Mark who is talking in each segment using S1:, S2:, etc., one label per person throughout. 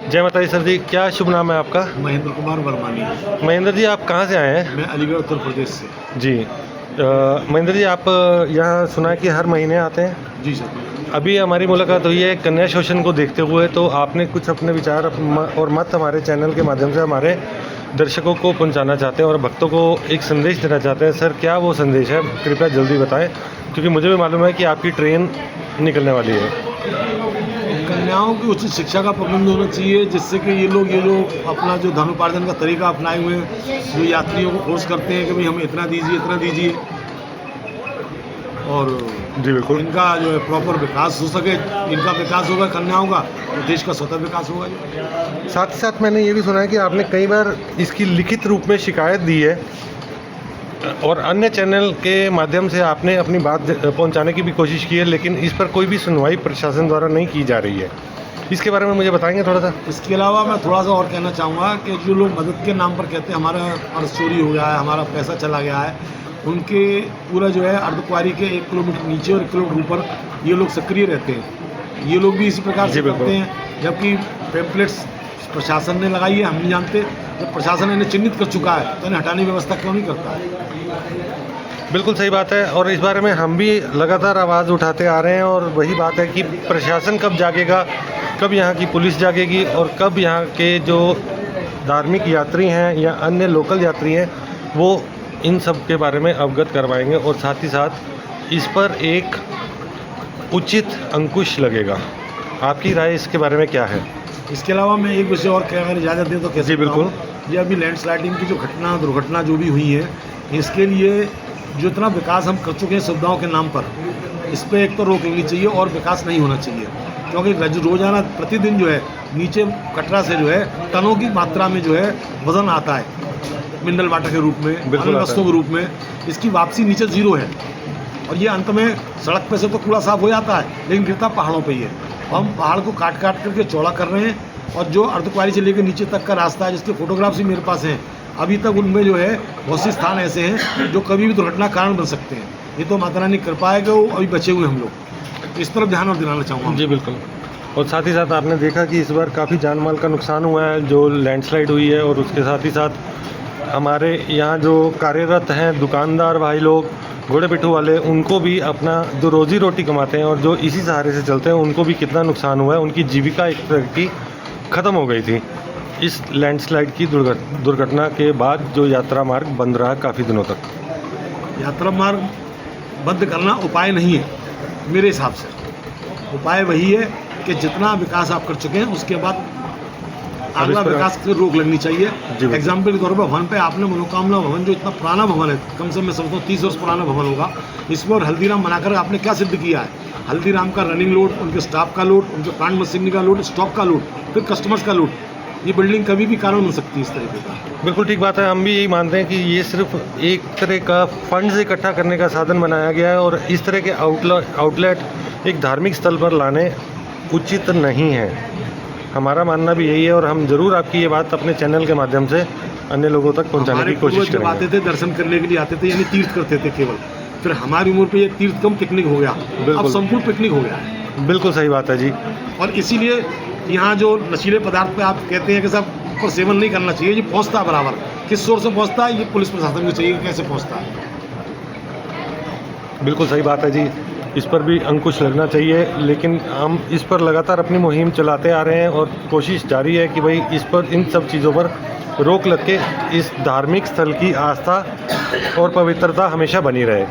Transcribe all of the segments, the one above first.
S1: जय माता दी सर जी, क्या शुभ नाम है आपका?
S2: महेंद्र कुमार वर्मानी।
S1: महेंद्र जी, आप कहाँ से आए हैं?
S2: मैं अलीगढ़ उत्तर प्रदेश से।
S1: जी, महेंद्र जी, आप यहाँ सुना है कि हर महीने आते हैं।
S2: जी सर।
S1: अभी हमारी मुलाकात हुई है कन्या शोषण को देखते हुए, तो आपने कुछ अपने विचार और मत हमारे चैनल के माध्यम से हमारे दर्शकों को पहुँचाना चाहते हैं और भक्तों को एक संदेश देना चाहते हैं। सर, क्या वो संदेश है? कृपया जल्दी बताएं, क्योंकि मुझे भी मालूम है कि आपकी ट्रेन निकलने वाली है।
S2: कन्याओं की उचित शिक्षा का प्रबंध होना चाहिए, जिससे कि ये जो अपना जो धनोपार्जन का तरीका अपनाए हुए जो यात्रियों को फोर्स करते हैं कि भाई हमें इतना दीजिए, और
S1: जी बिल्कुल,
S2: इनका जो है प्रॉपर विकास हो सके। इनका विकास होगा कन्याओं का, तो देश का स्वतः विकास होगा।
S1: साथ ही साथ मैंने ये भी सुना है कि आपने कई बार इसकी लिखित रूप में शिकायत दी है और अन्य चैनल के माध्यम से आपने अपनी बात पहुंचाने की भी कोशिश की है, लेकिन इस पर कोई भी सुनवाई प्रशासन द्वारा नहीं की जा रही है। इसके बारे में मुझे बताएंगे थोड़ा सा?
S2: इसके अलावा मैं थोड़ा सा और कहना चाहूँगा कि जो लोग मदद के नाम पर कहते हैं हमारा पर्स चोरी हो गया है, हमारा पैसा चला गया है, उनके पूरा जो है अर्धकुंवारी के 1 किलोमीटर नीचे और 1 किलोमीटर ऊपर ये लोग सक्रिय रहते हैं। ये लोग भी इसी प्रकार से करते हैं, जबकि पैम्पलेट्स प्रशासन ने लगाई है, हम नहीं जानते। जब प्रशासन इन्हें चिन्हित कर चुका है तो इन्हें हटाने की व्यवस्था क्यों नहीं करता है?
S1: बिल्कुल सही बात है, और इस बारे में हम भी लगातार आवाज़ उठाते आ रहे हैं। और वही बात है कि प्रशासन कब जागेगा, कब यहाँ की पुलिस जागेगी और कब यहाँ के जो धार्मिक यात्री हैं या अन्य लोकल यात्री हैं वो इन सब के बारे में अवगत करवाएंगे और साथ ही साथ इस पर एक उचित अंकुश लगेगा। आपकी राय इसके बारे में क्या है?
S2: इसके अलावा मैं एक विषय और अगर इजाज़त दें तो कैसे?
S1: जी बिल्कुल।
S2: ये अभी लैंडस्लाइडिंग की जो दुर्घटना जो भी हुई है, इसके लिए जो इतना विकास हम कर चुके हैं सुविधाओं के नाम पर, इस पर एक तो रोक लगनी चाहिए और विकास नहीं होना चाहिए। क्योंकि रोजाना प्रतिदिन जो है नीचे कटरा से जो है टनों की मात्रा में जो है वजन आता है, मिनरल वाटर के रूप में, अन्य वस्तुओं के रूप में। इसकी वापसी नीचे जीरो है और ये अंत में सड़क पे से तो कूड़ा साफ हो जाता है, लेकिन गिरता पहाड़ों पे ही है। हम पहाड़ को काट करके चौड़ा कर रहे हैं और जो अर्धकुंवारी से लेकर नीचे तक का रास्ता है, जिसके फोटोग्राफ्स भी मेरे पास हैं, अभी तक उनमें जो है बहुत से स्थान ऐसे हैं जो कभी भी दुर्घटना कारण बन सकते हैं। ये तो माता रानी की कृपा है कि वो अभी बचे हुए हम लोग। इस तरफ ध्यान और दिलाना चाहूँगा।
S1: जी बिल्कुल। और साथ ही साथ आपने देखा कि इस बार काफ़ी जान माल का नुकसान हुआ है जो लैंडस्लाइड हुई है, और उसके साथ ही साथ हमारे यहाँ जो कार्यरत हैं दुकानदार भाई लोग, घोड़े पिट्ठू वाले, उनको भी अपना जो रोज़ी रोटी कमाते हैं और जो इसी सहारे से चलते हैं, उनको भी कितना नुकसान हुआ है। उनकी जीविका एक तरह की ख़त्म हो गई थी इस लैंडस्लाइड की दुर्घटना के बाद, जो यात्रा मार्ग बंद रहा काफ़ी दिनों तक।
S2: यात्रा मार्ग बंद करना उपाय नहीं है मेरे हिसाब से। उपाय वही है कि जितना विकास आप कर चुके हैं उसके बाद अगला विकास की रोक लगनी चाहिए। एग्जाम्पल के तौर पर भवन पे आपने मनोकामना भवन, जो इतना पुराना भवन है, कम से कम मैं समझता हूँ 30 वर्ष पुराना भवन होगा, इस पर हल्दीराम बनाकर आपने क्या सिद्ध किया है? हल्दीराम का रनिंग लोड, उनके स्टाफ का लोड, उनके प्लांट मशीनरी का लोड, स्टॉक का लोड, फिर कस्टमर्स का लोड। ये बिल्डिंग कभी भी कारण बन सकती है इस तरीके का।
S1: बिल्कुल ठीक बात है। हम भी यही मानते हैं कि ये सिर्फ एक तरह का फंड्स इकट्ठा करने का साधन बनाया गया है और इस तरह के आउटलेट एक धार्मिक स्थल पर लाने उचित नहीं है। हमारा मानना भी यही है और हम ज़रूर आपकी ये बात अपने चैनल के माध्यम से अन्य लोगों तक पहुंचाने की कोशिश करेंगे।
S2: आते थे दर्शन करने के लिए आते थे, यानी तीर्थ करते थे केवल, फिर हमारी उम्र पे ये तीर्थ कम पिकनिक हो गया, अब संपूर्ण पिकनिक हो गया है।
S1: बिल्कुल सही बात है जी।
S2: और इसीलिए यहाँ जो नशीले पदार्थ पे आप कहते हैं कि सब पर सेवन नहीं करना चाहिए, ये पहुँचता है बराबर, किस सोर्स से पहुँचता है ये पुलिस प्रशासन को चाहिए कैसे पहुँचता है।
S1: बिल्कुल सही बात है जी, इस पर भी अंकुश लगना चाहिए, लेकिन हम इस पर लगातार अपनी मुहिम चलाते आ रहे हैं और कोशिश जारी है कि भाई इस पर, इन सब चीज़ों पर रोक लग के इस धार्मिक स्थल की आस्था और पवित्रता हमेशा बनी रहे।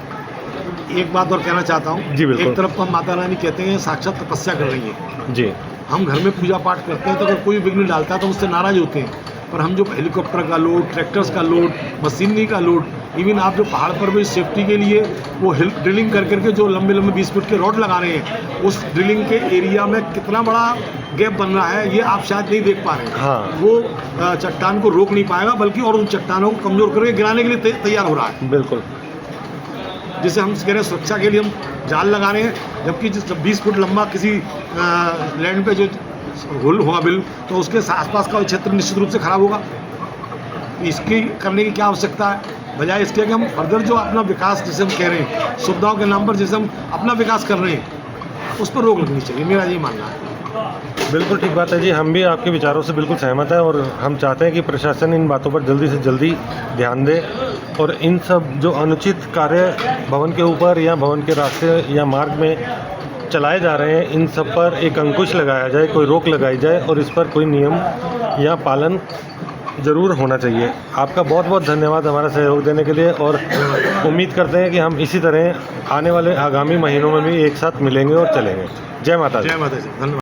S2: एक बात और कहना चाहता हूँ
S1: जी बिल्कुल।
S2: एक तरफ तो हम माता रानी कहते हैं साक्षात तपस्या कर रही है
S1: जी,
S2: हम घर में पूजा पाठ करते हैं तो अगर कोई विघ्न डालता है तो उससे नाराज होते हैं, पर हम जो हेलीकॉप्टर का लोड, ट्रैक्टर्स का लोड, मशीनरी का लोड, इवन आप जो पहाड़ पर भी सेफ्टी के लिए वो ड्रिलिंग कर करके जो लंबे लंबे 20 फुट के रॉड लगा रहे हैं, उस ड्रिलिंग के एरिया में कितना बड़ा गैप बन रहा है ये आप शायद नहीं देख पा रहे हैं।
S1: हाँ।
S2: वो चट्टान को रोक नहीं पाएगा, बल्कि और उन चट्टानों को कमजोर करके गिराने के लिए तैयार हो रहा है।
S1: बिल्कुल।
S2: जिसे हम कह रहे हैं सुरक्षा के लिए हम जाल लगा रहे हैं, जबकि जिस 20 फुट लंबा किसी लैंड पे जो होल होगा बिल, तो उसके आसपास का क्षेत्र निश्चित रूप से खराब होगा। इसकी करने की क्या आवश्यकता है? बजाय इसके कि हम फर्दर जो अपना विकास जिसे हम कह रहे हैं, सुविधाओं के नाम पर जिसे हम अपना विकास कर रहे हैं, उस पर रोक लगनी चाहिए, मेरा ये मानना है।
S1: बिल्कुल ठीक बात है जी, हम भी आपके विचारों से बिल्कुल सहमत हैं और हम चाहते हैं कि प्रशासन इन बातों पर जल्दी से जल्दी ध्यान दे और इन सब जो अनुचित कार्य भवन के ऊपर या भवन के रास्ते या मार्ग में चलाए जा रहे हैं, इन सब पर एक अंकुश लगाया जाए, कोई रोक लगाई जाए और इस पर कोई नियम या पालन ज़रूर होना चाहिए। आपका बहुत बहुत धन्यवाद हमारा सहयोग देने के लिए और उम्मीद करते हैं कि हम इसी तरह आने वाले आगामी महीनों में भी एक साथ मिलेंगे और चलेंगे। जय माता दी।
S2: जय माता जी, धन्यवाद।